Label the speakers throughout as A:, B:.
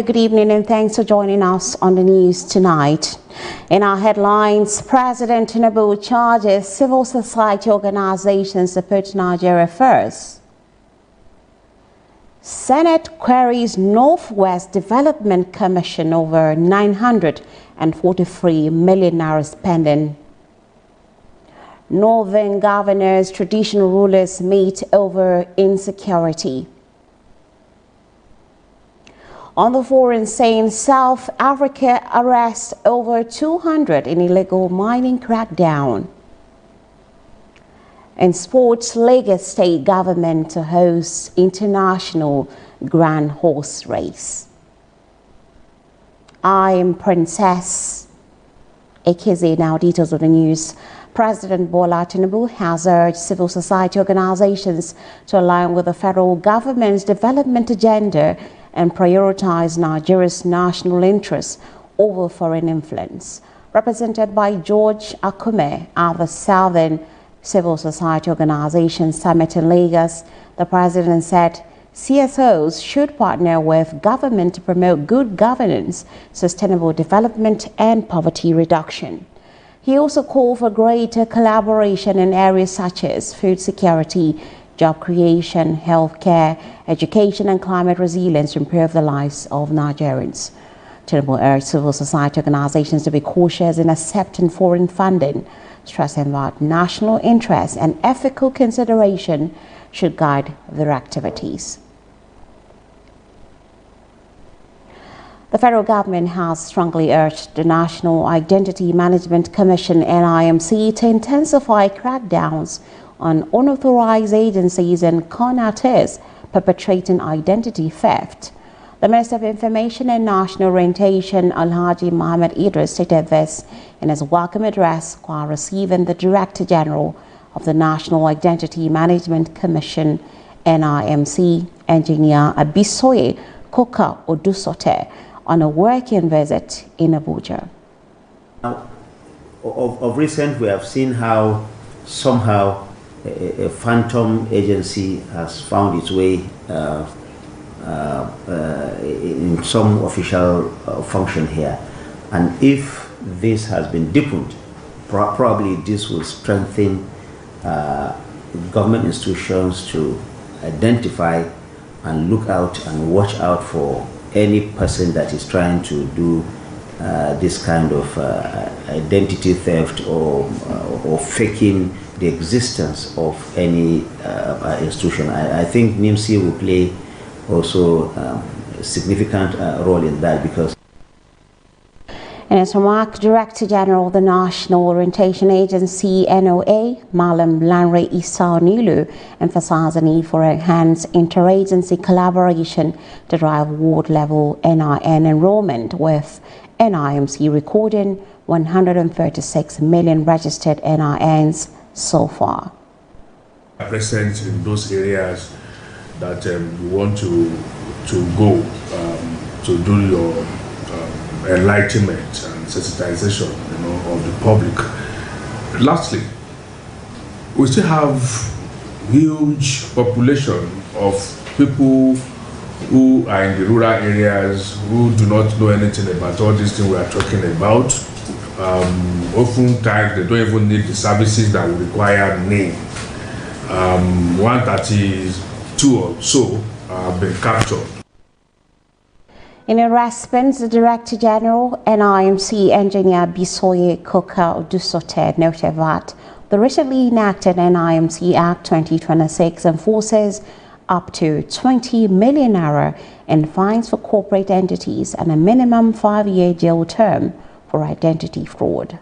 A: Hello, good evening, and thanks for joining us on the news tonight. In our headlines, President Tinubu charges civil society organizations to put Nigeria first. Senate queries Northwest Development Commission over 943 million naira spending. Northern governors, traditional rulers meet over insecurity. On the foreign scene, South Africa arrests over 200 in illegal mining crackdown. In sports, Lagos State government to host international grand horse race. I am Princess Ekeze. Now details of the news. President Bola Tinubu has urged civil society organizations to align with the federal government's development agenda and prioritize Nigeria's national interests over foreign influence. Represented by George Akume at the Southern Civil Society Organization Summit in Lagos, the president said CSOs should partner with government to promote good governance, sustainable development, and poverty reduction. He also called for greater collaboration in areas such as food security, job creation, healthcare, education, and climate resilience to improve the lives of Nigerians. Tinubu urged civil society organizations to be cautious in accepting foreign funding, stressing that national interest and ethical consideration should guide their activities. The federal government has strongly urged the National Identity Management Commission (NIMC) to intensify crackdowns on unauthorized agencies and con artists perpetrating identity theft. The Minister of Information and National Orientation, Alhaji Mohammed Idris, stated this in his welcome address while receiving the Director General of the National Identity Management Commission (NIMC), Engineer Abisoye Koka Odusote, on a working visit in Abuja.
B: Now, of recent, we have seen how somehow a phantom agency has found its way in some official function here. And if this has been deepened, probably this will strengthen government institutions to identify and look out and watch out for any person that is trying to do this kind of identity theft or faking the existence of any institution. I think NIMC will play also a significant role in that, because
A: in his remark, Director General of the National Orientation Agency, NOA, Malam Lanre Issa Nilu, emphasized the need for enhanced interagency collaboration to drive ward-level NIN enrollment, with NIMC recording 136 million registered NINs so far.
C: Present in those areas that you want to go to do your enlightenment and sensitization, of the public. Lastly, we still have huge population of people who are in the rural areas who do not know anything about all these things we are talking about. Oftentimes they don't even need the services that will require name. 132 or so have been captured.
A: In a response, the Director General, NIMC, Engineer Bisoye Koka Odusote, noted that the recently enacted NIMC Act 2026 enforces up to 20 million naira in fines for corporate entities and a minimum 5-year jail term for identity fraud.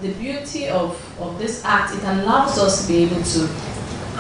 D: The beauty of this act, it allows us to be able to,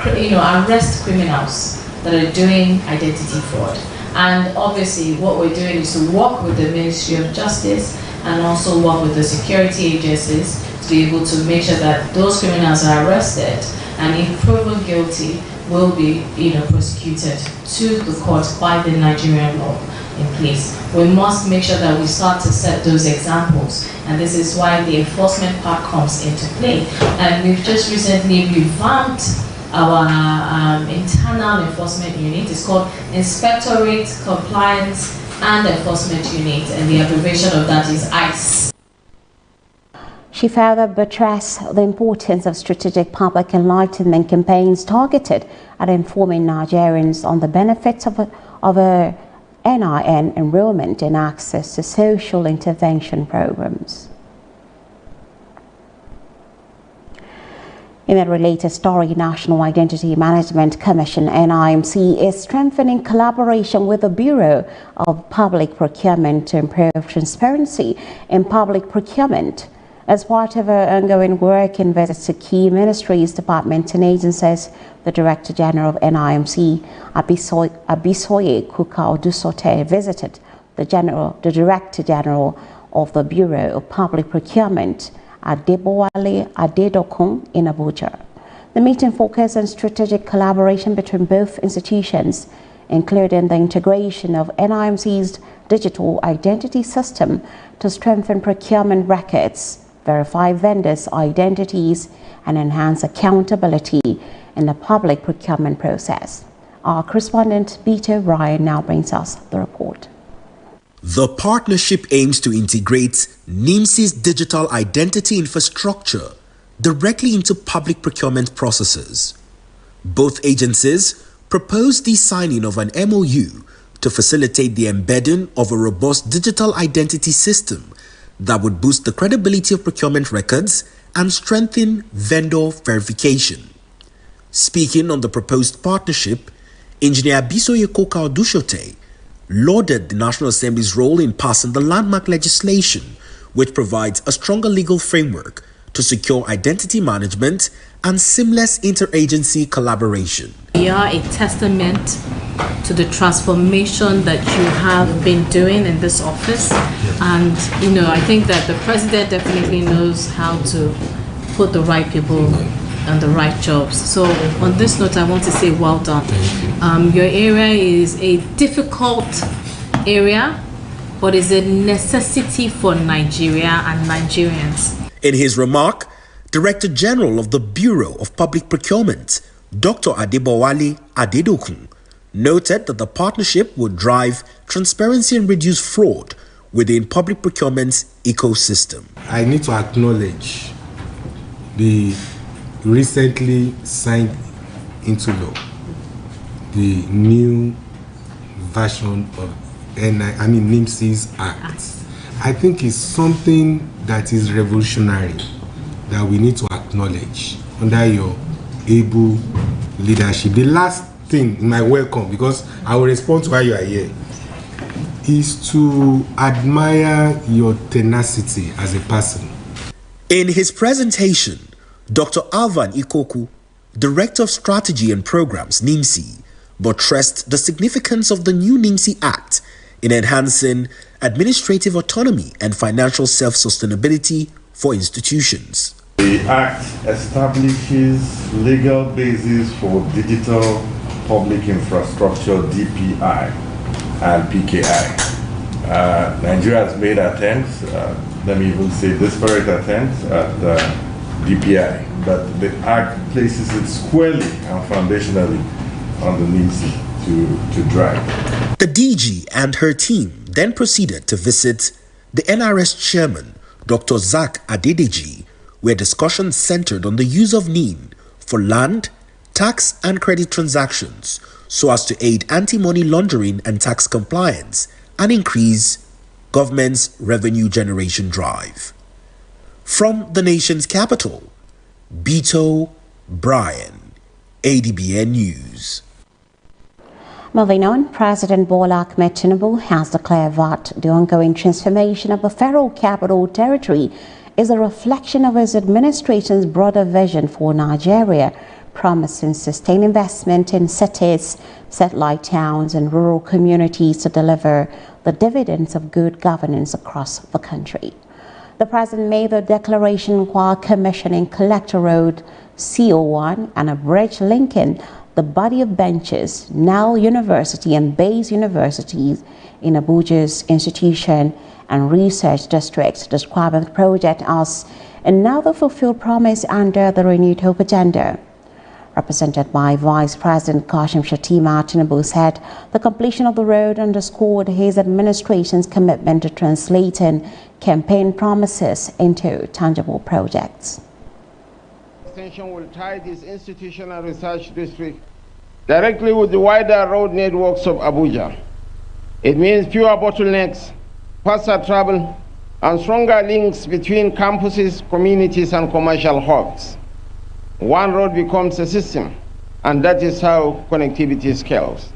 D: arrest criminals that are doing identity fraud. And obviously what we're doing is to work with the Ministry of Justice and also work with the security agencies to be able to make sure that those criminals are arrested, and if proven guilty, will be prosecuted to the court by the Nigerian law in place. We must make sure that we start to set those examples, and this is why the enforcement part comes into play. And we've just recently revamped our internal enforcement unit. It's called Inspectorate Compliance and Enforcement Unit, and the abbreviation of that is ICE.
A: She further buttressed the importance of strategic public enlightenment campaigns targeted at informing Nigerians on the benefits of a NIN enrollment and access to social intervention programs. In a related story, National Identity Management Commission (NIMC) is strengthening collaboration with the Bureau of Public Procurement to improve transparency in public procurement. As part of our ongoing work in visits to key ministries, departments and agencies, the Director General of NIMC, Abisoye Kuka-Odusote, visited the Director General of the Bureau of Public Procurement, Adebowale Adedokun, in Abuja. The meeting focused on strategic collaboration between both institutions, including the integration of NIMC's digital identity system to strengthen procurement records, verify vendors' identities, and enhance accountability in the public procurement process. Our correspondent, Bito Ryan, now brings us the report.
E: The partnership aims to integrate NIMC's digital identity infrastructure directly into public procurement processes. Both agencies proposed the signing of an MOU to facilitate the embedding of a robust digital identity system that would boost the credibility of procurement records and strengthen vendor verification. Speaking on the proposed partnership, Engineer Abisoye Kuka-Odusote lauded the National Assembly's role in passing the landmark legislation, which provides a stronger legal framework to secure identity management and seamless interagency collaboration.
D: We are a testament to the transformation that you have been doing in this office. And, I think that the president definitely knows how to put the right people on the right jobs. So on this note, I want to say well done. Your area is a difficult area, but is a necessity for Nigeria and Nigerians.
E: In his remark, Director General of the Bureau of Public Procurement, Dr. Adebowale Adedokun, noted that the partnership would drive transparency and reduce fraud within public procurement's ecosystem.
F: I need to acknowledge the recently signed into law, the new version of NIMC's Act. I think it's something that is revolutionary that we need to acknowledge under your able leadership. The last thing in my welcome, because I will respond to why you are here, is to admire your tenacity as a person.
E: In his presentation, Dr. Alvan Ikoku, Director of Strategy and Programs, NIMC, buttressed the significance of the new NIMC Act in enhancing administrative autonomy and financial self-sustainability for institutions.
G: The Act establishes legal basis for digital public infrastructure, DPI and PKI. Nigeria has made attempts, let me even say disparate attempts at DPI, but the Act places it squarely and foundationally on the NIMC to drive.
E: The DG and her team then proceeded to visit the NRS chairman, Dr. Zach Adedeji, where discussions centered on the use of NIN for land, tax and credit transactions so as to aid anti-money laundering and tax compliance and increase government's revenue generation drive. From the nation's capital, Bito Brian, Adbn News.
A: Moving on, President Bola Ahmed Tinubu has declared that the ongoing transformation of the Federal Capital Territory is a reflection of his administration's broader vision for Nigeria, promising sustained investment in cities, satellite towns, and rural communities to deliver the dividends of good governance across the country. The president made the declaration while commissioning Collector Road CO1 and a bridge linking the body of benches, Nile University and Bayes Universities in Abuja's Institution and Research District, describing the project as another fulfilled promise under the Renewed Hope agenda. represented by Vice President Kashim Shettima Tinubu, said the completion of the road underscored his administration's commitment to translating campaign promises into tangible projects.
H: Extension will tie this institutional research district directly with the wider road networks of Abuja. It means fewer bottlenecks, faster travel, and stronger links between campuses, communities, and commercial hubs. One road becomes a system, and that is how connectivity scales.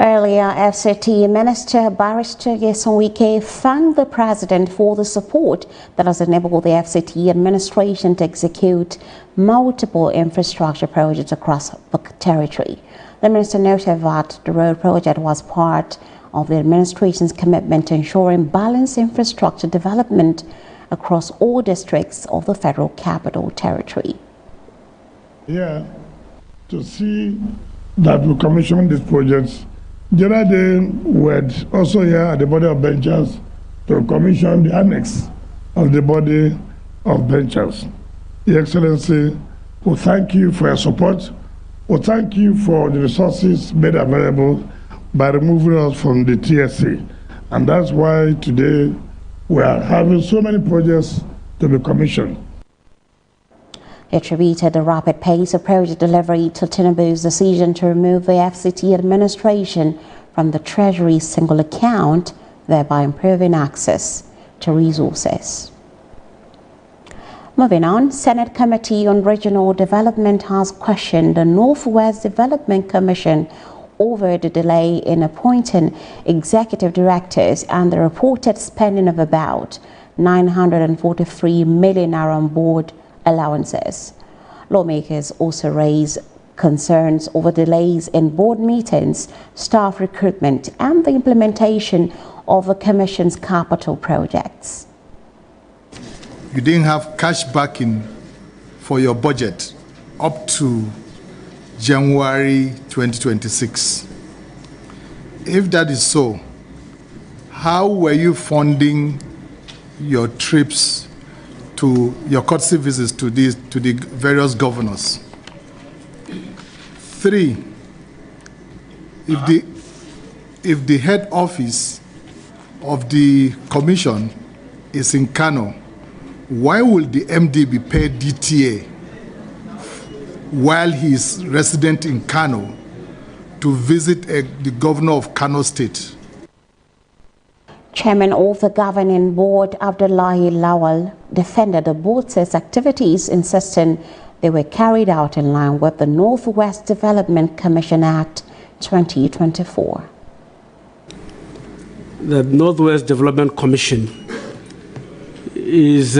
A: Earlier, FCT Minister Barrister Nyesom Wike thanked the President for the support that has enabled the FCT administration to execute multiple infrastructure projects across the territory. The minister noted that the road project was part of the administration's commitment to ensuring balanced infrastructure development across all districts of the Federal Capital Territory.
I: Yeah, to see that we commissioned these projects. The other day, we were also here at the body of benchers to commission the annex of the body of benchers. Your Excellency, we thank you for your support. We thank you for the resources made available by removing us from the TSA. And that's why today we are having so many projects to be commissioned.
A: He attributed the rapid pace of project delivery to Tinubu's decision to remove the FCT administration from the Treasury's single account, thereby improving access to resources. Moving on, Senate Committee on Regional Development has questioned the Northwest Development Commission over the delay in appointing executive directors and the reported spending of about 943 million naira on board allowances. Lawmakers also raised concerns over delays in board meetings, staff recruitment, and the implementation of the Commission's capital projects.
J: You didn't have cash backing for your budget up to January 2026. If that is so, how were you funding your trips to your courtesy visits to the various governors? 3, if the head office of the commission is in Kano, why will the MD be paid DTA while he is resident in Kano to visit the governor of Kano State?
A: Chairman of the governing board, Abdullahi Lawal, defended the board's activities, insisting they were carried out in line with the Northwest Development Commission Act 2024.
K: The Northwest Development Commission is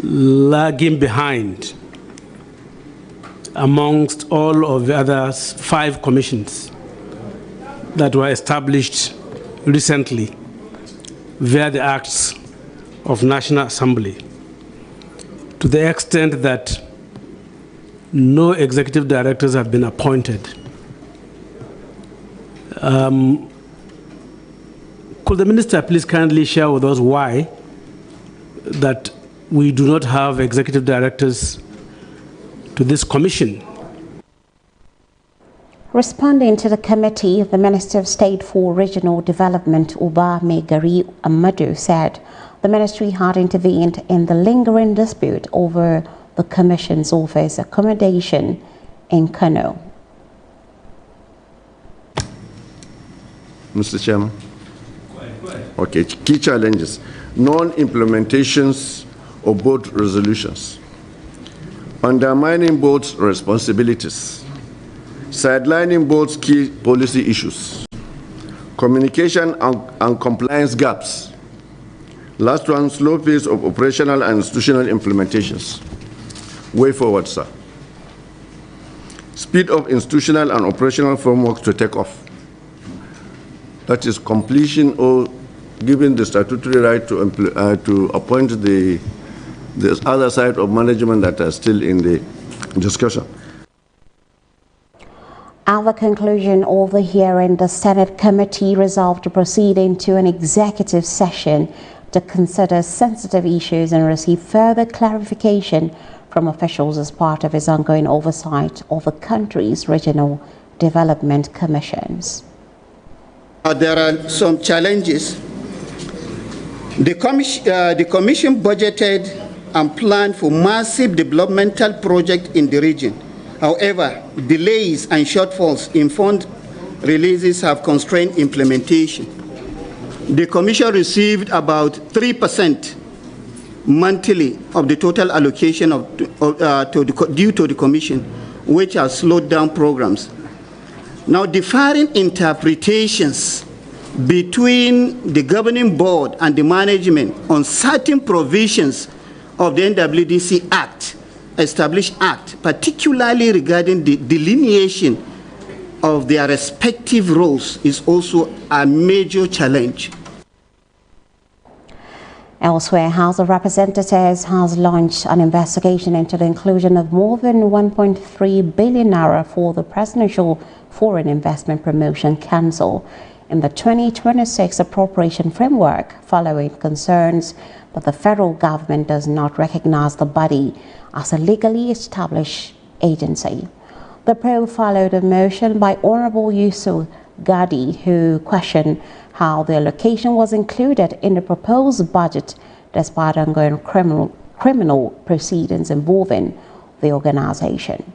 K: lagging behind amongst all of the other 5 commissions that were established recently via the acts of National Assembly, to the extent that no executive directors have been appointed. Could the minister please kindly share with us why that we do not have executive directors to this commission?
A: Responding to the committee, the Minister of State for Regional Development, Uba Megari Amadu, said the ministry had intervened in the lingering dispute over the Commission's office accommodation in Kano.
L: Mr. Chairman. Okay, key challenges. Non-implementations of board resolutions. Undermining board's responsibilities. Sidelining board's key policy issues. Communication and compliance gaps. Last one, slow pace of operational and institutional implementations. Way forward, sir. Speed of institutional and operational frameworks to take off. That is completion or giving the statutory right to appoint the other side of management that are still in the discussion.
A: At the conclusion of the hearing, the Senate committee resolved to proceed into an executive session to consider sensitive issues and receive further clarification from officials as part of his ongoing oversight of the country's regional development commissions.
M: There are some challenges. The commission budgeted and planned for massive developmental projects in the region. However, delays and shortfalls in fund releases have constrained implementation. The Commission received about 3% monthly of the total allocation due to the Commission, which has slowed down programs. Now, differing interpretations between the governing board and the management on certain provisions of the NWDC Act, established Act, particularly regarding the delineation of their respective roles, is also a major challenge.
A: Elsewhere, House of Representatives has launched an investigation into the inclusion of more than 1.3 billion naira for the Presidential Foreign Investment Promotion Council in the 2026 appropriation framework, following concerns that the federal government does not recognize the body as a legally established agency. The probe followed a motion by Honorable Yusuf Gadi, who questioned how the allocation was included in the proposed budget despite ongoing criminal proceedings involving the organization.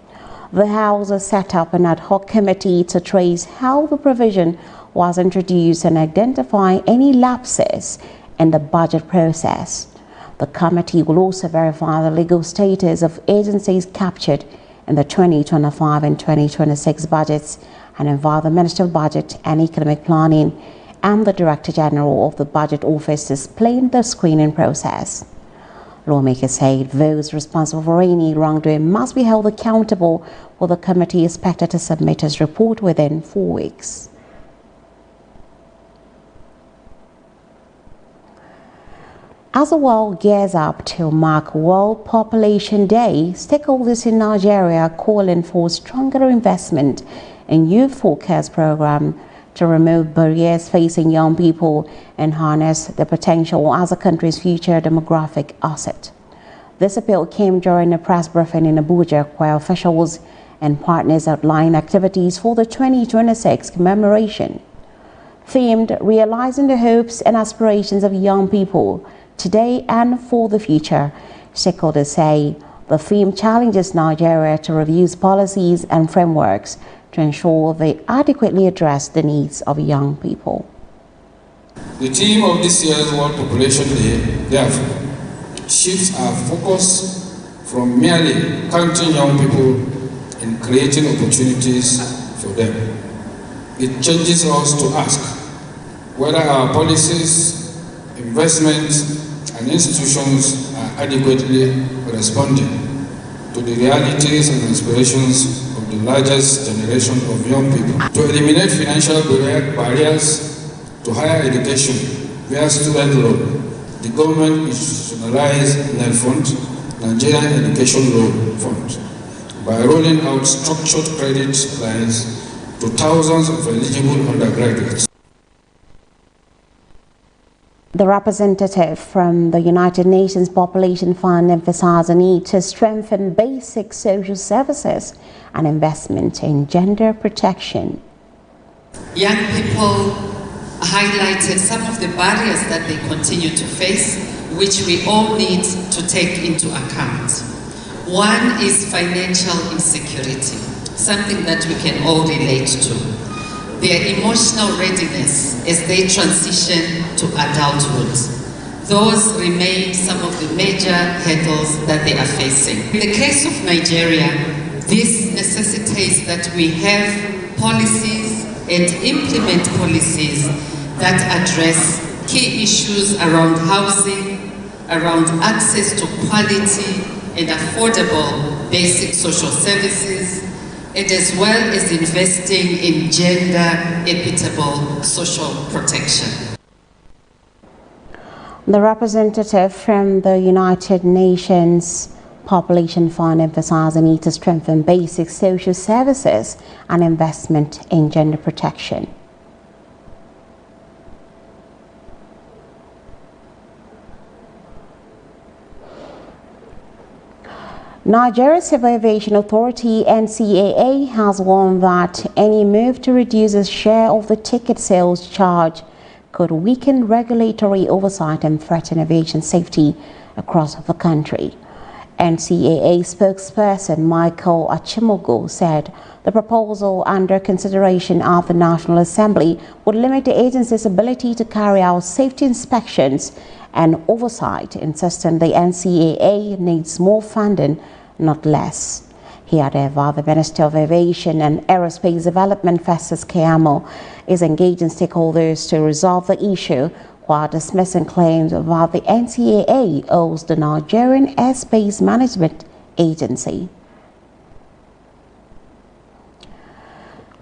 A: The House has set up an ad hoc committee to trace how the provision was introduced and identify any lapses in the budget process. The committee will also verify the legal status of agencies captured in the 2025 and 2026 budgets and invite the Minister of Budget and Economic Planning and the Director General of the Budget Office to explain the screening process. Lawmakers said those responsible for any wrongdoing must be held accountable, with the committee expected to submit its report within 4 weeks. As the world gears up to mark World Population Day, stakeholders in Nigeria are calling for stronger investment in youth-focused program to remove barriers facing young people and harness their potential as the country's future demographic asset. This appeal came during a press briefing in Abuja, where officials and partners outlined activities for the 2026 commemoration, themed Realizing the Hopes and Aspirations of Young People Today and for the Future. Stakeholders say the theme challenges Nigeria to review its policies and frameworks to ensure they adequately address the needs of young people.
N: The theme of this year's World Population Day, therefore, shifts our focus from merely counting young people and creating opportunities for them. It changes us to ask whether our policies, investments, and institutions are adequately responding to the realities and aspirations of the largest generation of young people. To eliminate financial barriers to higher education via student loan, the government institutionalized NELFund, Nigerian Education Loan Fund, by rolling out structured credit lines to thousands of eligible undergraduates.
A: The representative from the United Nations Population Fund emphasized the need to strengthen basic social services and investment in gender protection.
O: Young people highlighted some of the barriers that they continue to face, which we all need to take into account. One is financial insecurity, something that we can all relate to. Their emotional readiness as they transition to adulthood. Those remain some of the major hurdles that they are facing. In the case of Nigeria, this necessitates that we have policies and implement policies that address key issues around housing, around access to quality and affordable basic social services, and as well as investing in gender equitable social protection.
A: The representative from the United Nations Population Fund emphasized the need to strengthen basic social services and investment in gender protection. Nigeria Civil Aviation Authority (NCAA) has warned that any move to reduce its share of the ticket sales charge could weaken regulatory oversight and threaten aviation safety across the country. NCAA spokesperson Michael Achimogo said the proposal under consideration at the National Assembly would limit the agency's ability to carry out safety inspections and oversight, insisting the NCAA needs more funding, not less. However, the Minister of Aviation and Aerospace Development, Festus Keyamo, is engaging stakeholders to resolve the issue while dismissing claims that the NCAA owes the Nigerian Airspace Management Agency.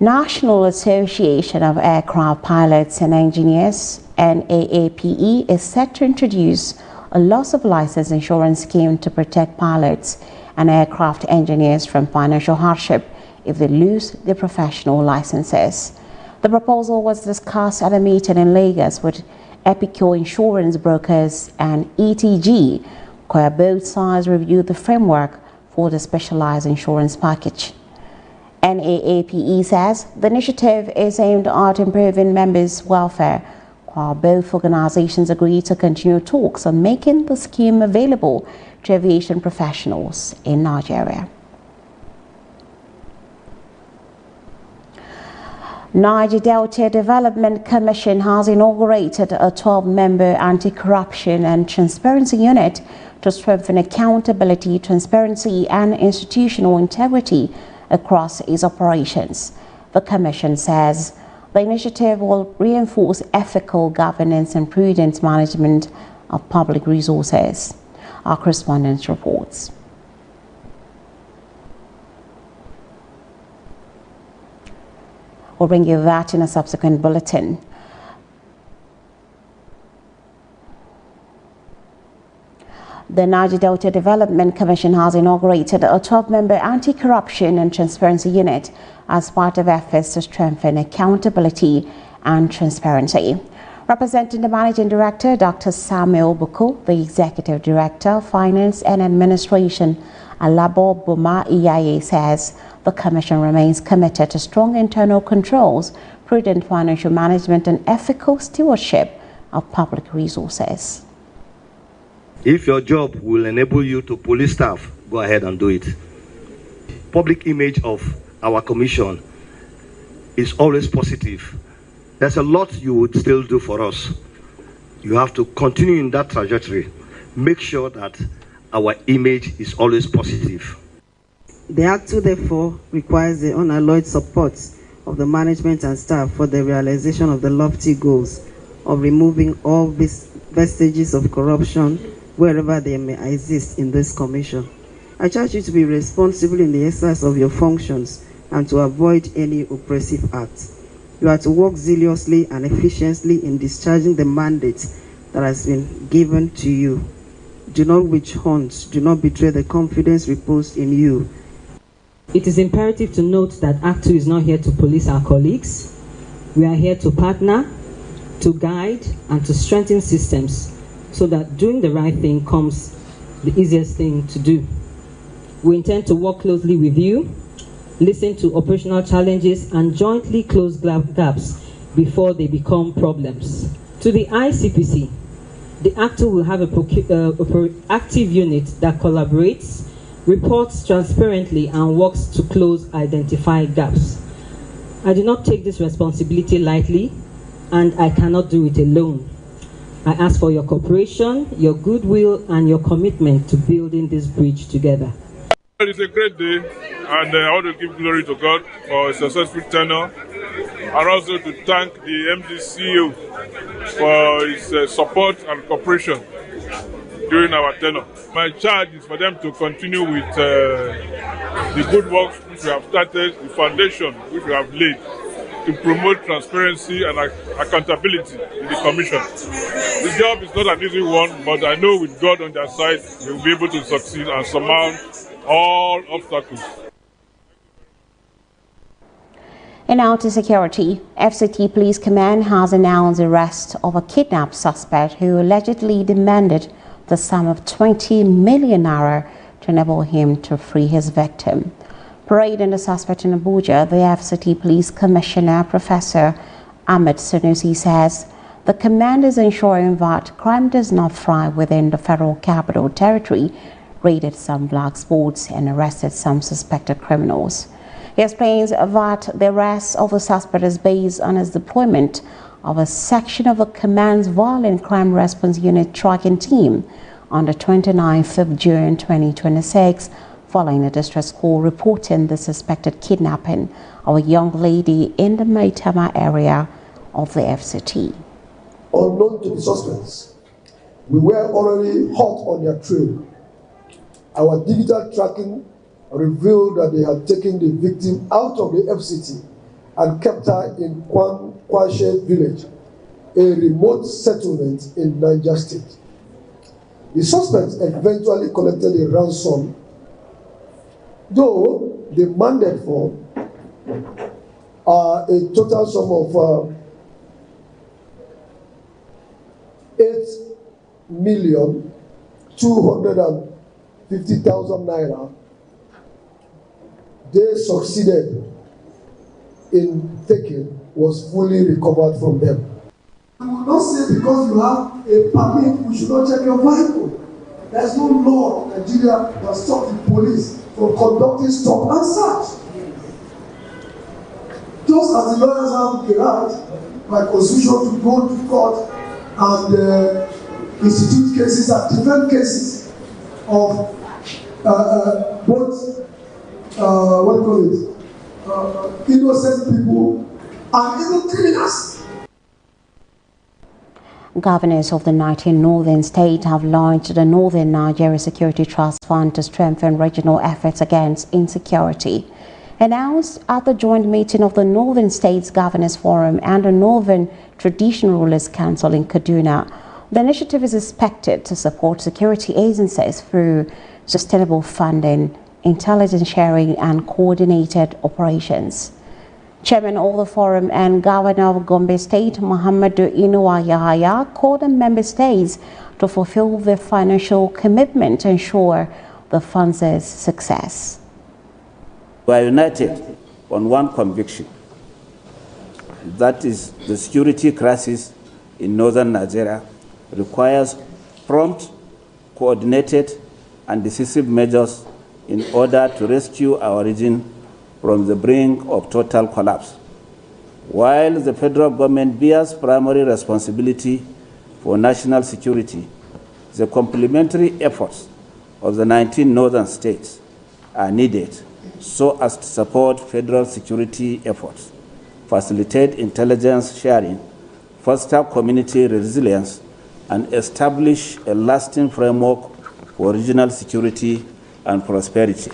A: National Association of Aircraft Pilots and Engineers, NAAPE, is set to introduce a loss of license insurance scheme to protect pilots and aircraft engineers from financial hardship if they lose their professional licenses. The proposal was discussed at a meeting in Lagos with Epicure Insurance Brokers and ETG, where both sides reviewed the framework for the specialized insurance package. NAAPE says the initiative is aimed at improving members' welfare, while both organizations agree to continue talks on making the scheme available to aviation professionals in Nigeria. Niger Delta Development Commission has inaugurated a 12-member anti-corruption and transparency unit to strengthen accountability, transparency, and institutional integrity across its operations. The Commission says the initiative will reinforce ethical governance and prudent management of public resources. Our correspondent reports. We'll bring you that in a subsequent bulletin. The Niger Delta Development Commission has inaugurated a 12-member anti-corruption and transparency unit as part of efforts to strengthen accountability and transparency. Representing the Managing Director, Dr. Samuel Buko, the Executive Director, Finance and Administration, Alabo Boma Iyaye, says the Commission remains committed to strong internal controls, prudent financial management, and ethical stewardship of public resources.
P: If your job will enable you to police staff, go ahead and do it. Public image of our commission is always positive. There's a lot you would still do for us. You have to continue in that trajectory. Make sure that our image is always positive.
Q: The Act 2, therefore, requires the unalloyed support of the management and staff for the realization of the lofty goals of removing all vestiges of corruption wherever they may exist in this commission. I charge you to be responsible in the exercise of your functions and to avoid any oppressive acts. You are to work zealously and efficiently in discharging the mandate that has been given to you. Do not witch hunt, do not betray the confidence reposed in you.
R: It is imperative to note that Act 2 is not here to police our colleagues. We are here to partner, to guide, and to strengthen systems so that doing the right thing comes the easiest thing to do. We intend to work closely with you, listen to operational challenges, and jointly close gaps before they become problems. To the ICPC, the Act 2 will have a proactive unit that collaborates, reports transparently, and works to close identified gaps. I do not take this responsibility lightly, and I cannot do it alone. I ask for your cooperation, your goodwill, and your commitment to building this bridge together.
C: It's a great day, and I want to give glory to God for a successful tenure, and also to thank the MD CEO for his support and cooperation during our tenure. My charge is for them to continue with the good work which we have started, the foundation which we have laid to promote transparency and accountability in the Commission. The job is not an easy one, but I know with God on their side, they will be able to succeed and surmount all obstacles.
A: In outer security, FCT Police Command has announced the arrest of a kidnapped suspect who allegedly demanded the sum of 20 million naira to enable him to free his victim. Parading the suspect in Abuja, the FCT Police Commissioner, Professor Ahmed Sanusi, says the command is ensuring that crime does not thrive within the Federal Capital Territory, raided some black spots and arrested some suspected criminals. He explains that the arrest of the suspect is based on his deployment of a section of the command's Violent Crime Response Unit tracking team on the 29th of June 2026, following a distress call reporting the suspected kidnapping of a young lady in the Maitama area of the FCT.
S: Unknown to the suspects, we were already hot on their trail. Our digital tracking revealed that they had taken the victim out of the FCT and kept her in Kwanshe village, a remote settlement in Niger State. The suspects eventually collected a ransom, though demanded for a total sum of 8,250,000 naira. They succeeded in taking was fully recovered from them.
T: I will not say because you have a permit, we should not check your vehicle. There is no law in Nigeria that stops the police from conducting stop and search. Just as the lawyers have the right by constitution to go to court and institute cases and different cases of both innocent people and even criminals.
A: Governors of the 19 northern states have launched the Northern Nigeria Security Trust Fund to strengthen regional efforts against insecurity. Announced at the joint meeting of the Northern States Governors Forum and the Northern Traditional Rulers Council in Kaduna, the initiative is expected to support security agencies through sustainable funding, intelligence sharing, and coordinated operations. Chairman of the Forum and Governor of Gombe State, Muhammadu Inuwa Yahaya, called on member states to fulfill their financial commitment to ensure the fund's success.
U: We are united on one conviction, that is the security crisis in northern Nigeria requires prompt, coordinated, and decisive measures in order to rescue our region from the brink of total collapse. While the federal government bears primary responsibility for national security, the complementary efforts of the 19 northern states are needed so as to support federal security efforts, facilitate intelligence sharing, foster community resilience, and establish a lasting framework for regional security and prosperity.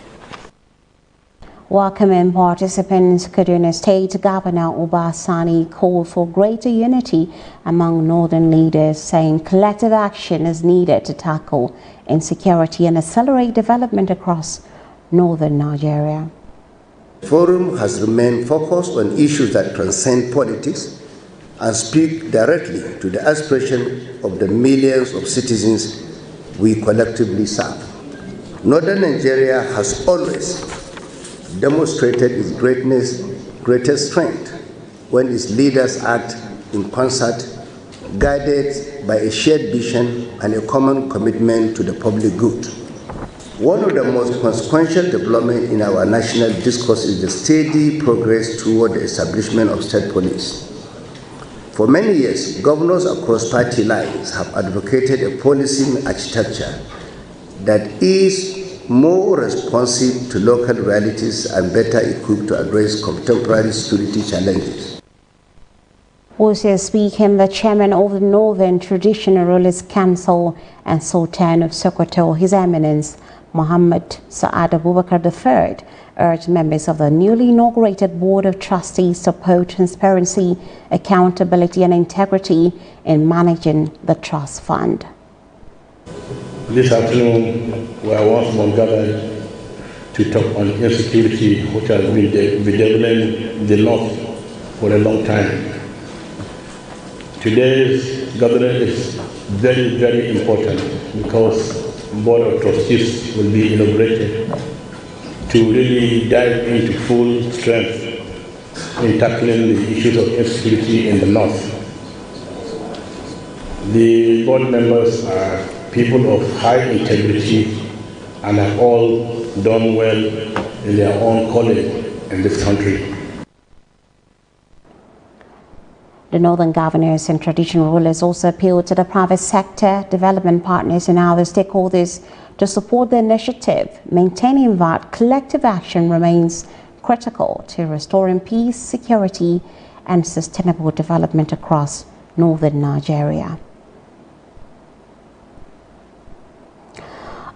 A: Welcoming participants, Kaduna State Governor Uba Sani called for greater unity among northern leaders, saying collective action is needed to tackle insecurity and accelerate development across northern Nigeria.
V: The forum has remained focused on issues that transcend politics and speak directly to the aspiration of the millions of citizens we collectively serve. Northern Nigeria has always demonstrated its greatest strength when its leaders act in concert, guided by a shared vision and a common commitment to the public good. One of the most consequential developments in our national discourse is the steady progress toward the establishment of state police. For many years, governors across party lines have advocated a policy architecture that is more responsive to local realities and better equipped to address contemporary security challenges.
A: Also speaking, the chairman of the Northern Traditional Rulers Council and Sultan of Sokoto, His Eminence Muhammad Sa'ad Abubakar III, urged members of the newly inaugurated Board of Trustees to uphold transparency, accountability, and integrity in managing the trust fund.
W: This afternoon, we are once more gathered to talk on insecurity, which has been bedeviling the North for a long time. Today's gathering is very, very important because Board of Trustees will be inaugurated to really dive into full strength in tackling the issues of insecurity in the North. The board members are people of high integrity and have all done well in their own calling in this country.
A: The Northern governors and traditional rulers also appealed to the private sector, development partners and other stakeholders to support the initiative, maintaining that collective action remains critical to restoring peace, security and sustainable development across northern Nigeria.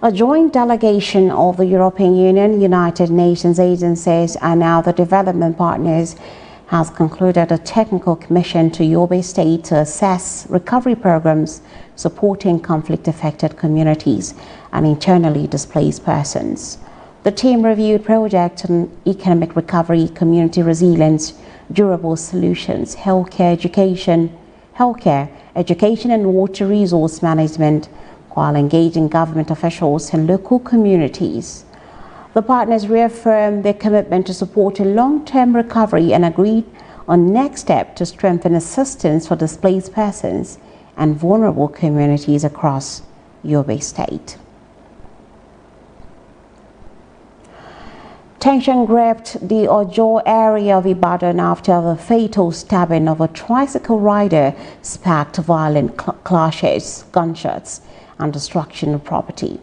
A: A joint delegation of the European Union, United Nations agencies and other development partners has concluded a technical commission to Yobe State to assess recovery programs supporting conflict-affected communities and internally displaced persons. The team reviewed projects on economic recovery, community resilience, durable solutions, healthcare, education and water resource management, while engaging government officials and local communities. The partners reaffirmed their commitment to support a long-term recovery and agreed on next steps to strengthen assistance for displaced persons and vulnerable communities across Yobe State. Tension gripped the Ojo area of Ibadan after the fatal stabbing of a tricycle rider sparked violent clashes, gunshots, and destruction of property.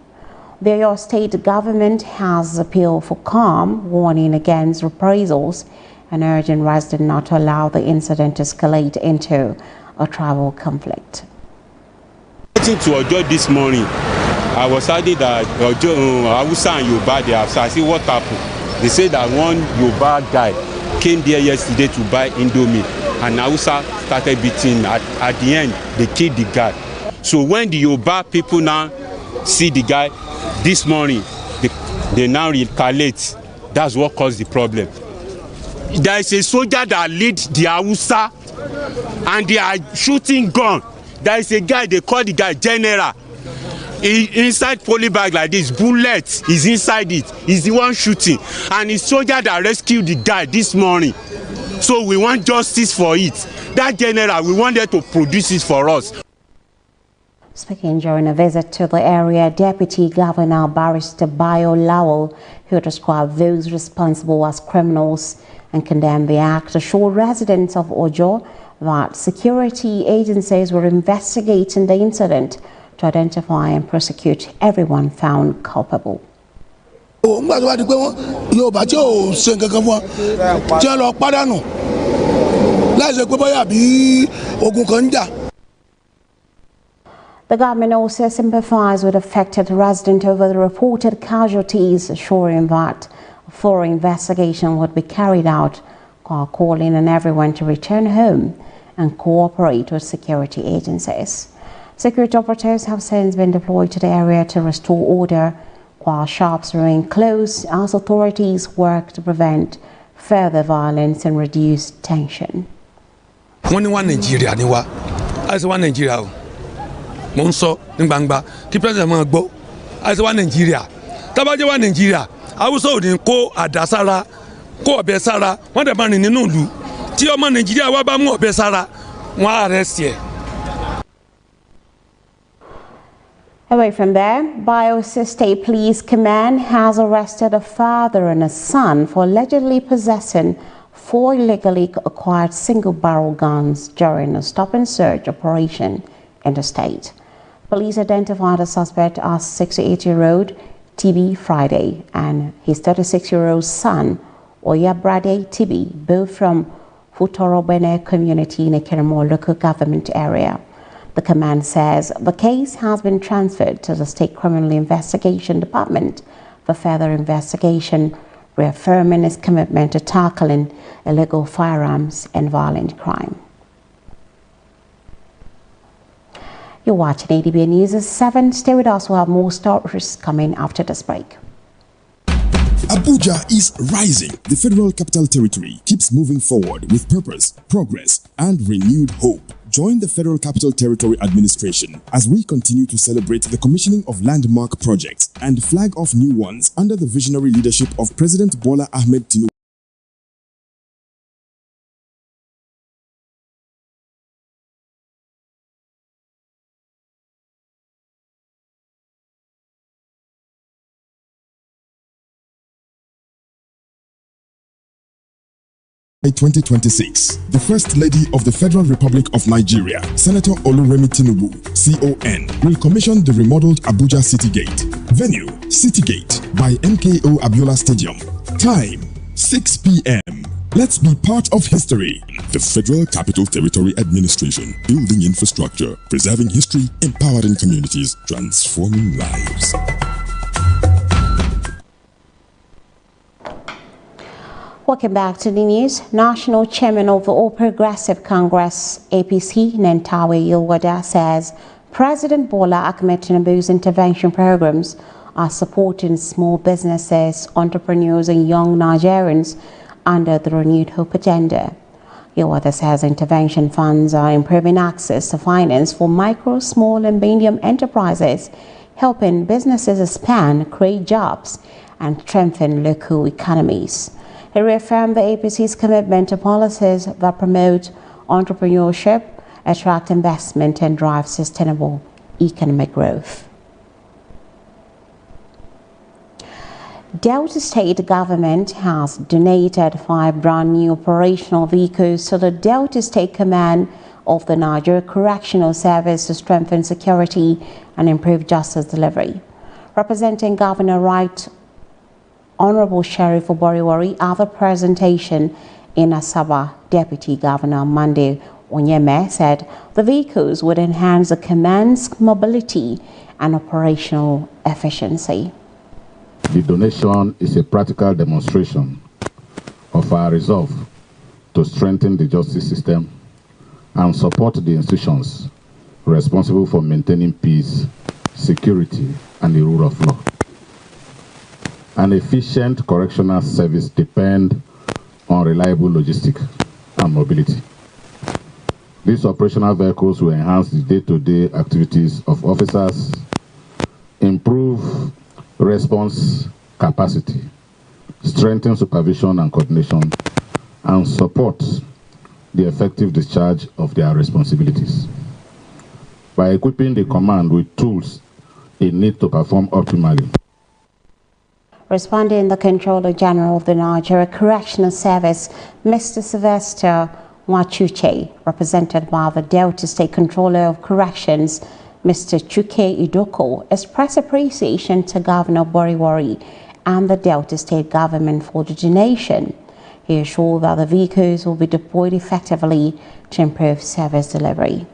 A: The Oyo state government has appealed for calm, warning against reprisals and urging residents not to allow the incident to escalate into a tribal conflict.
B: To Ojo this morning, I was added that Ojo, Hausa and Yoruba, they have, so I see what happened. They say that one Yoruba guy came there yesterday to buy Indomie and Hausa started beating. At the end, they killed the guy. So when the Yoruba people now see the guy this morning, they now retaliate. That's what caused the problem. There is a soldier that leads the Hausa and they are shooting gun. There is a guy, they call the guy General. Inside poly bag like this, bullet is inside it. He's the one shooting. And it's soldier that rescued the guy this morning. So we want justice for it. That general, we want them to produce it for us.
A: Speaking during a visit to the area, Deputy Governor Barrister Bayo Lawal, who described those responsible as criminals and condemned the act, assured residents of Ojo that security agencies were investigating the incident to identify and prosecute everyone found culpable. The government also sympathized with affected residents over the reported casualties, assuring that a thorough investigation would be carried out, while calling on everyone to return home and cooperate with security agencies. Security operatives have since been deployed to the area to restore order, while shops remain closed as authorities work to prevent further violence and reduce tension.
D: Monso Ngbangba, the president Magbo, as one Nigeria. Tabajawa Nigeria, I was so in Ko Adasara, Ko Besara, what a man in Nundu. Tioma Nigeria, Wabamo Besara, one arrest here.
A: Away from there, Bios State Police Command has arrested a father and a son for allegedly possessing 4 illegally acquired single-barrel guns during a stop-and-search operation in the state. Police identified the suspect as 68-year-old TB Friday and his 36-year-old son, Oyabrade TB, both from Futorobene community in Ekirimo local government area. The command says the case has been transferred to the State Criminal Investigation Department for further investigation, reaffirming its commitment to tackling illegal firearms and violent crime. You're watching Adbn News at 7. Stay with us. We'll have more stories coming after this break.
F: Abuja is rising. The Federal Capital Territory keeps moving forward with purpose, progress, and renewed hope. Join the Federal Capital Territory Administration as we continue to celebrate the commissioning of landmark projects and flag off new ones under the visionary leadership of President Bola Ahmed Tinubu. By 2026, the First Lady of the Federal Republic of Nigeria, Senator Oluremi Tinubu, CON, will commission the remodeled Abuja City Gate. Venue, City Gate by MKO Abiola Stadium. Time, 6 p.m. Let's be part of history. The Federal Capital Territory Administration, building infrastructure, preserving history, empowering communities, transforming lives.
A: Welcome back to the news. National Chairman of the All Progressive Congress, APC, Nentawe Yilwada, says President Bola Ahmed Tinubu's intervention programs are supporting small businesses, entrepreneurs and young Nigerians under the Renewed Hope agenda. Yilwada says intervention funds are improving access to finance for micro, small and medium enterprises, helping businesses expand, create jobs and strengthen local economies. He reaffirmed the APC's commitment to policies that promote entrepreneurship, attract investment, and drive sustainable economic growth. Delta State government has donated 5 brand new operational vehicles to the Delta State Command of the Nigeria Correctional Service to strengthen security and improve justice delivery. Representing Governor Wright, Honorable Sheriff Oboriwari at the presentation in Asaba, Deputy Governor Monday Onyeme said the vehicles would enhance the command's mobility and operational efficiency.
E: The donation is a practical demonstration of our resolve to strengthen the justice system and support the institutions responsible for maintaining peace, security, and the rule of law. An efficient correctional service depends on reliable logistics and mobility. These operational vehicles will enhance the day-to-day activities of officers, improve response capacity, strengthen supervision and coordination, and support the effective discharge of their responsibilities. By equipping the command with tools it needs to perform optimally.
A: Responding, the Controller General of the Nigeria Correctional Service, Mr. Sylvester Wachuche, represented by the Delta State Controller of Corrections, Mr. Chuke Idoko, expressed appreciation to Governor Boriwari and the Delta State government for the donation. He assured that the vehicles will be deployed effectively to improve service delivery.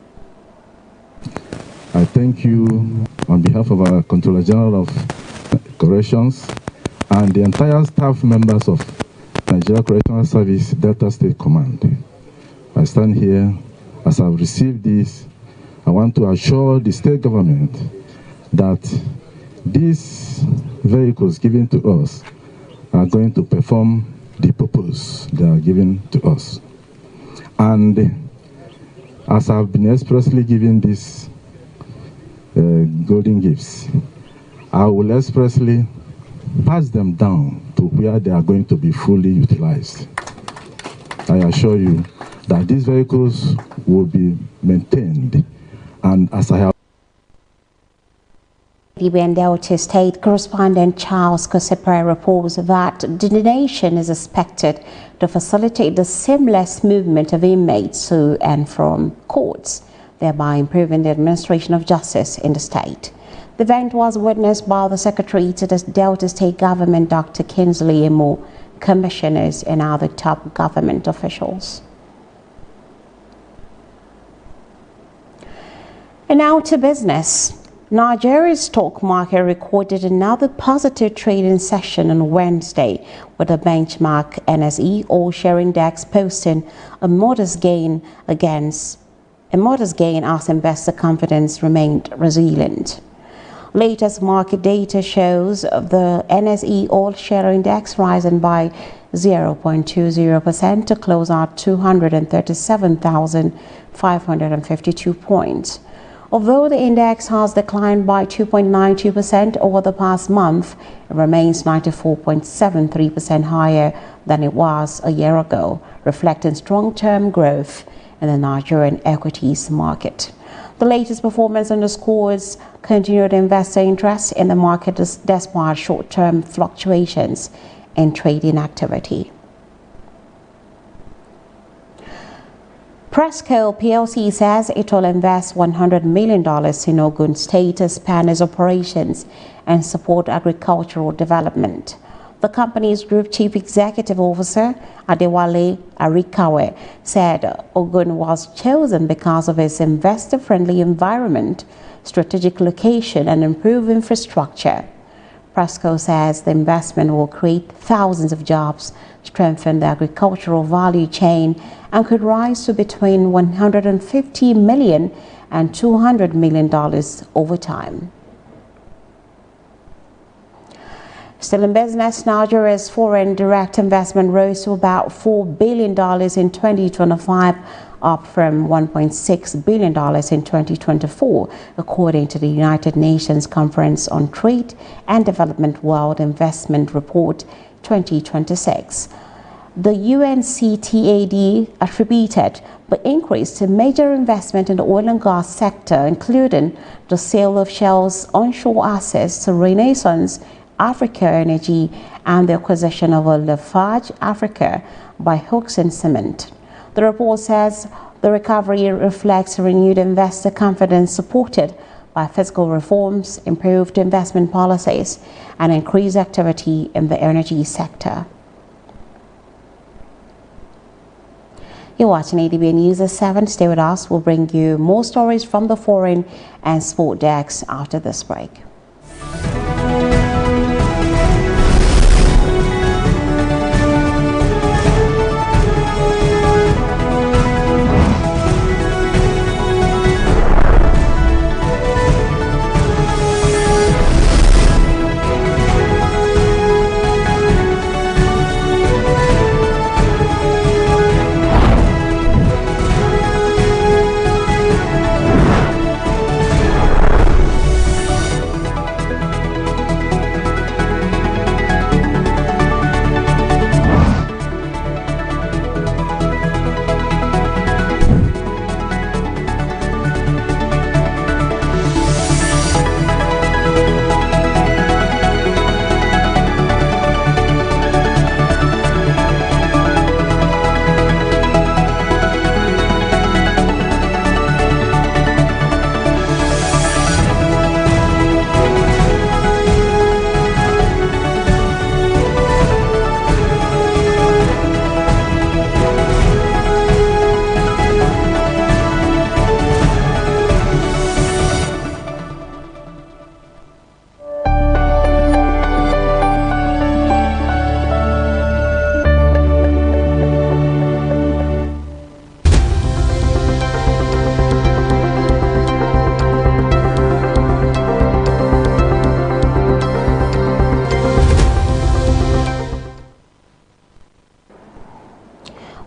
G: I thank you on behalf of our Controller General of Corrections and the entire staff members of Nigeria Correctional Service Delta State Command. I stand here as I've received this. I want to assure the state government that these vehicles given to us are going to perform the purpose they are given to us. And as I've been expressly given these golden gifts, I will expressly pass them down to where they are going to be fully utilized. I assure you that these vehicles will be maintained, and as I have
A: Adbn Delta State correspondent Charles Kosipre reports that the donation is expected to facilitate the seamless movement of inmates to and from courts, thereby improving the administration of justice in the state. The event was witnessed by the Secretary to the Delta State Government, Dr. Kinsley Emo, commissioners and other top government officials. And now to business. Nigeria's stock market recorded another positive trading session on Wednesday, with the benchmark NSE All-Share Index posting a modest gain as investor confidence remained resilient. Latest market data shows the NSE All Share Index rising by 0.20% to close at 237,552 points. Although the index has declined by 2.92% over the past month, it remains 94.73% higher than it was a year ago, reflecting strong-term growth in the Nigerian equities market. The latest performance underscores continued investor interest in the market despite short-term fluctuations in trading activity. Presco PLC says it will invest $100 million in Ogun State to expand its operations and support agricultural development. The company's Group Chief Executive Officer, Adewale Arikawe, said Ogun was chosen because of its investor-friendly environment, strategic location, and improved infrastructure. Presco says the investment will create thousands of jobs, strengthen the agricultural value chain, and could rise to between $150 million and $200 million over time. Still in business, Nigeria's foreign direct investment rose to about $4 billion in 2025, up from $1.6 billion in 2024, according to the United Nations Conference on Trade and Development World Investment Report 2026. The UNCTAD attributed the increase to major investment in the oil and gas sector, including the sale of Shell's onshore assets to Renaissance Africa Energy and the acquisition of Lafarge Africa by Hooks and Cement. The report says the recovery reflects renewed investor confidence supported by fiscal reforms, improved investment policies, and increased activity in the energy sector. You're watching Adbn News at 7. Stay with us. We'll bring you more stories from the foreign and sport decks after this break.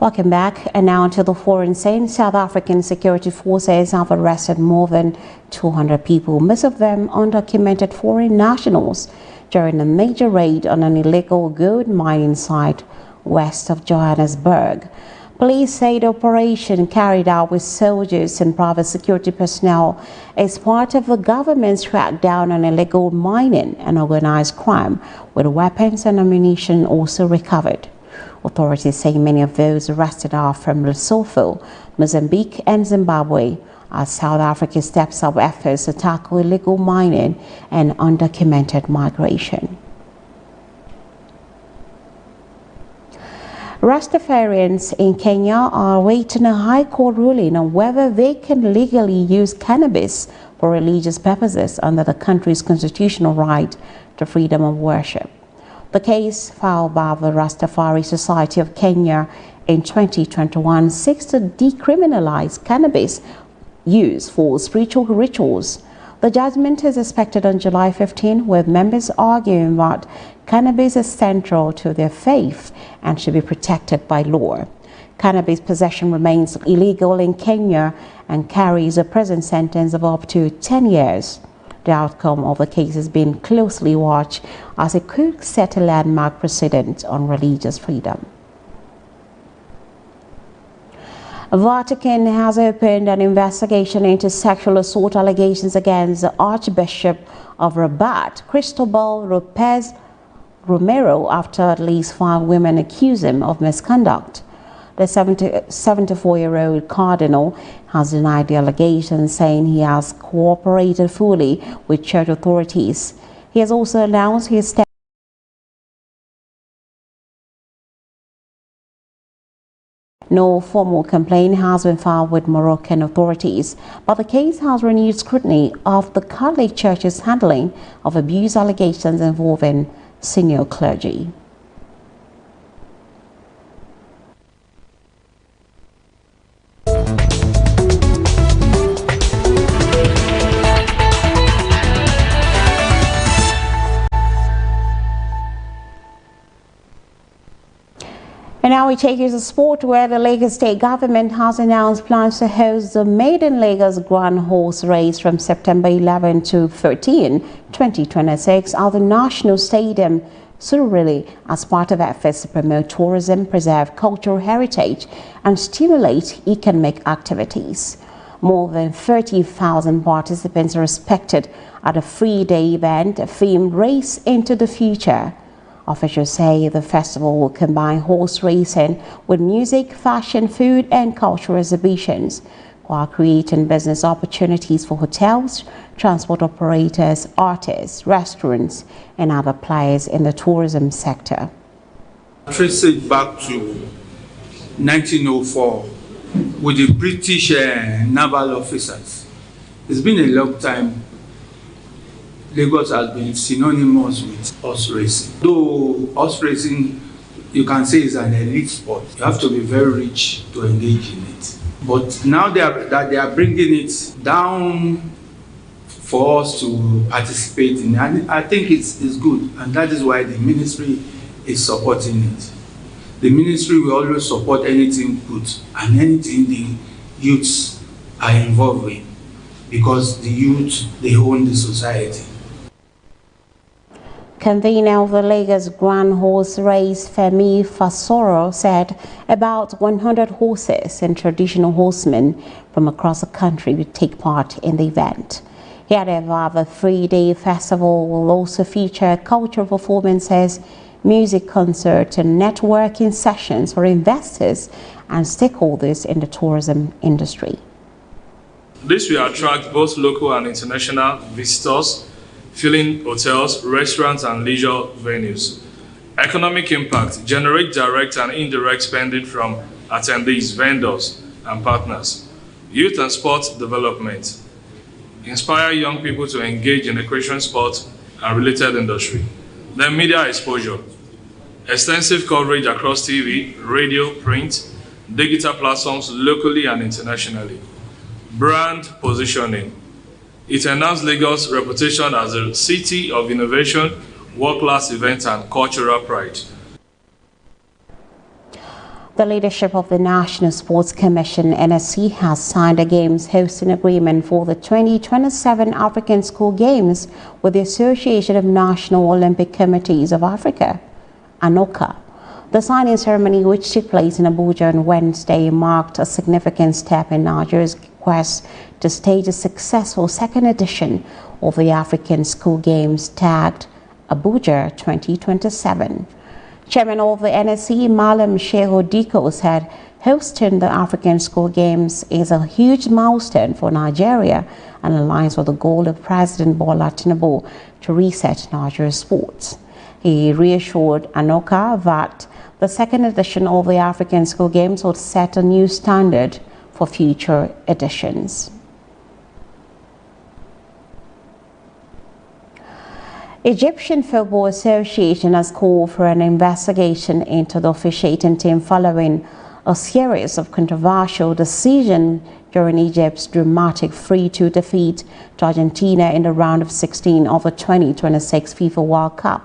A: Welcome back. And now to the foreign scene. South African security forces have arrested more than 200 people, most of them undocumented foreign nationals, during a major raid on an illegal gold mining site west of Johannesburg. Police say the operation, carried out with soldiers and private security personnel, is part of the government's crackdown on illegal mining and organized crime, with weapons and ammunition also recovered. Authorities say many of those arrested are from Lesotho, Mozambique, and Zimbabwe, as South Africa steps up efforts to tackle illegal mining and undocumented migration. Rastafarians in Kenya are awaiting a High Court ruling on whether they can legally use cannabis for religious purposes under the country's constitutional right to freedom of worship. The case, filed by the Rastafari Society of Kenya in 2021, seeks to decriminalize cannabis use for spiritual rituals. The judgment is expected on July 15, with members arguing that cannabis is central to their faith and should be protected by law. Cannabis possession remains illegal in Kenya and carries a prison sentence of up to 10 years. The outcome of the case is being closely watched as it could set a landmark precedent on religious freedom. Vatican has opened an investigation into sexual assault allegations against the Archbishop of Rabat, Cristobal Lopez Romero, after at least 5 women accuse him of misconduct. The 74-year-old cardinal has denied the allegations, saying he has cooperated fully with church authorities. He has also announced his No formal complaint has been filed with Moroccan authorities, but the case has renewed scrutiny of the Catholic Church's handling of abuse allegations involving senior clergy. And now we take you to sport, where the Lagos State government has announced plans to host the Maiden Lagos Grand Horse Race from September 11 to 13, 2026 at the National Stadium, Surulere, as part of efforts to promote tourism, preserve cultural heritage, and stimulate economic activities. More than 30,000 participants are expected at a three-day event themed Race into the Future. Officials say the festival will combine horse racing with music, fashion, food, and cultural exhibitions, while creating business opportunities for hotels, transport operators, artists, restaurants, and other players in the tourism sector.
H: Trace it back to 1904 with the British naval officers. It's been a long time. Lagos has been synonymous with horse racing. Though horse racing, you can say, is an elite sport. You have to be very rich to engage in it. But now they are bringing it down for us to participate in, and I think it's good, and that is why the ministry is supporting it. The ministry will always support anything good and anything the youths are involved in, because the youth, they own the society.
A: Convener of the Lagos Grand Horse Race, Femi Fasoro, said about 100 horses and traditional horsemen from across the country will take part in the event. However, the three-day festival will also feature cultural performances, music concerts, and networking sessions for investors and stakeholders in the tourism industry.
I: This will attract both local and international visitors, filling hotels, restaurants, and leisure venues. Economic impact: generate direct and indirect spending from attendees, vendors, and partners. Youth and sports development: inspire young people to engage in recreation sports and related industry. Then media exposure: extensive coverage across TV, radio, print, digital platforms locally and internationally. Brand positioning: it enhanced Lagos' reputation as a city of innovation, world-class events, and cultural pride.
A: The leadership of the National Sports Commission, NSC, has signed a games hosting agreement for the 2027 African School Games with the Association of National Olympic Committees of Africa, ANOCA. The signing ceremony, which took place in Abuja on Wednesday, marked a significant step in Nigeria's quest to stage a successful second edition of the African School Games, tagged Abuja 2027. Chairman of the NSC, Malam Shehu Diko, said hosting the African School Games is a huge milestone for Nigeria and aligns with the goal of President Bola Tinubu to reset Nigeria's sports. He reassured ANOCA that the second edition of the African School Games would set a new standard for future editions. Egyptian Football Association has called for an investigation into the officiating team following a series of controversial decisions during Egypt's dramatic 3-2 defeat to Argentina in the round of 16 of the 2026 FIFA World Cup.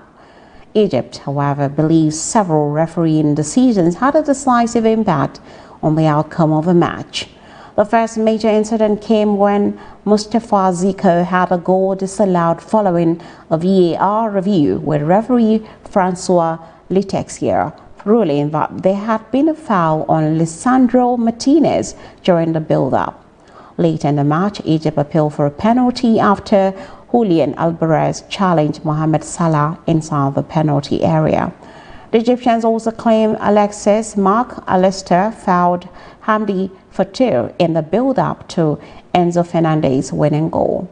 A: Egypt, however, believes several refereeing decisions had a decisive impact on the outcome of the match. The first major incident came when Mustafa Zico had a goal disallowed following a VAR review, with referee Francois Letexier ruling that there had been a foul on Lisandro Martinez during the build-up. Later in the match, Egypt appealed for a penalty after Julian Alvarez challenged Mohamed Salah inside the penalty area. The Egyptians also claim Alexis Mark Alistair fouled Hamdi Fatir in the build-up to Enzo Fernandez's winning goal.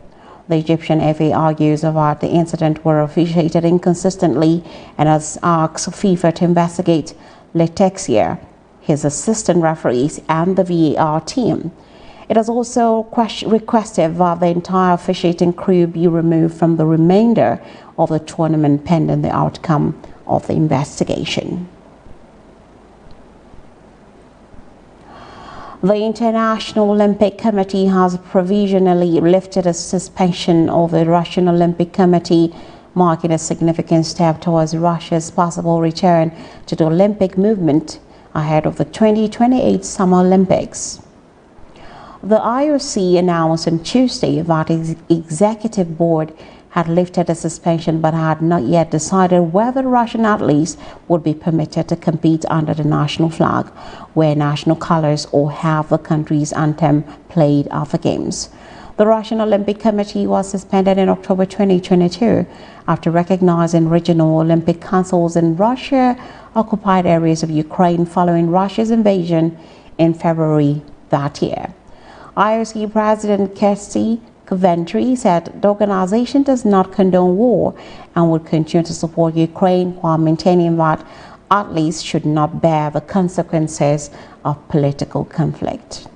A: The Egyptian FA argues that the incident were officiated inconsistently and has asked FIFA to investigate Letexier, his assistant referees, and the VAR team. It has also requested that the entire officiating crew be removed from the remainder of the tournament pending the outcome of the investigation. The International Olympic Committee has provisionally lifted a suspension of the Russian Olympic Committee, marking a significant step towards Russia's possible return to the Olympic movement ahead of the 2028 Summer Olympics. The IOC announced on Tuesday that its executive board had lifted a suspension but had not yet decided whether Russian athletes would be permitted to compete under the national flag, wear national colors, or have the country's anthem played at the Games. The Russian Olympic Committee was suspended in October 2022 after recognizing regional Olympic councils in Russia-occupied areas of Ukraine following Russia's invasion in February that year. IOC President Kirsty Coventry said the organization does not condone war and would continue to support Ukraine while maintaining that athletes should not bear the consequences of political conflict.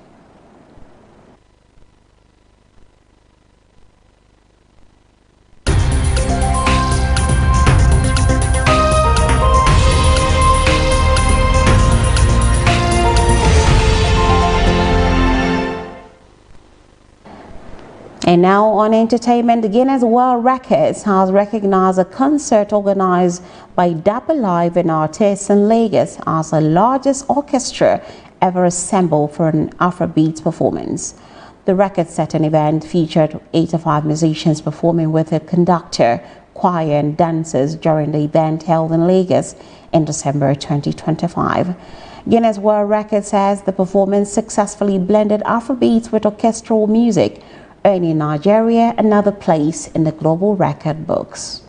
A: And now on entertainment, Guinness World Records has recognized a concert organized by Dapper Live and Artists in Lagos as the largest orchestra ever assembled for an Afrobeat performance. The record-setting event featured 85 musicians performing with a conductor, choir and dancers during the event held in Lagos in December 2025. Guinness World Records says the performance successfully blended Afrobeats with orchestral music, earning Nigeria another place in the global record books.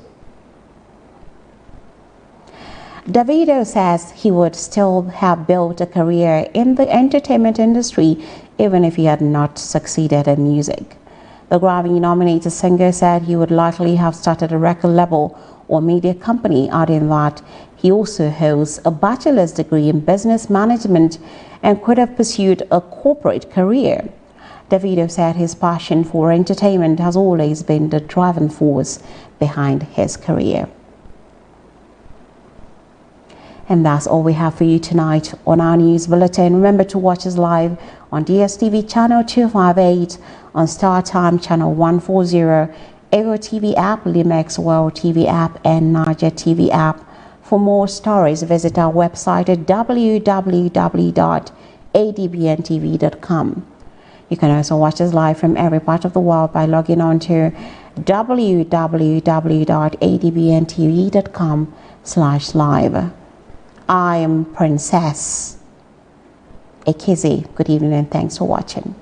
A: Davido says he would still have built a career in the entertainment industry even if he had not succeeded in music. The Grammy-nominated singer said he would likely have started a record label or media company, adding that he also holds a bachelor's degree in business management and could have pursued a corporate career. Davido said his passion for entertainment has always been the driving force behind his career. And that's all we have for you tonight on our news bulletin. Remember to watch us live on DSTV channel 258, on Star Time channel 140, Ego TV app, Limex World TV app, and Niger TV app. For more stories, visit our website at www.adbntv.com. You can also watch us live from every part of the world by logging on to www.adbntv.com/live. I am Princess Ekizi. Good evening and thanks for watching.